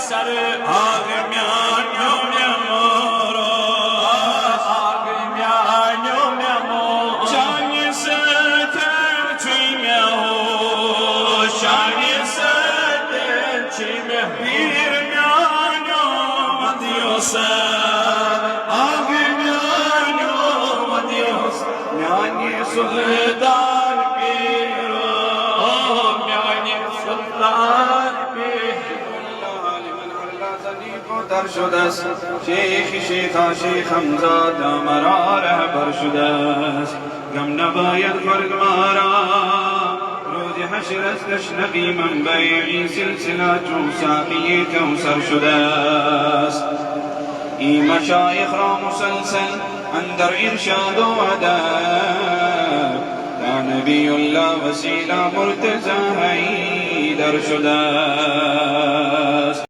سر آگمیان میامورو آگمیان میامورو شانی ستر چی میاهو شانی ستر چی میاهو بیر میانو مدیوسر آگمیان مدیوسر میانی سلطان بیرو میانی سلطان در شده است شیخ شیخا شیخم زاد مرا رهبر شده است غم نباید خورد مرا روز حشر است تشنقی من بیعی سلسله جو ساقی کوثر شده است این مشایخ را مسلسل اندر ارشاد و ادب تا نبی الله وسیله مرتضی حیدر شده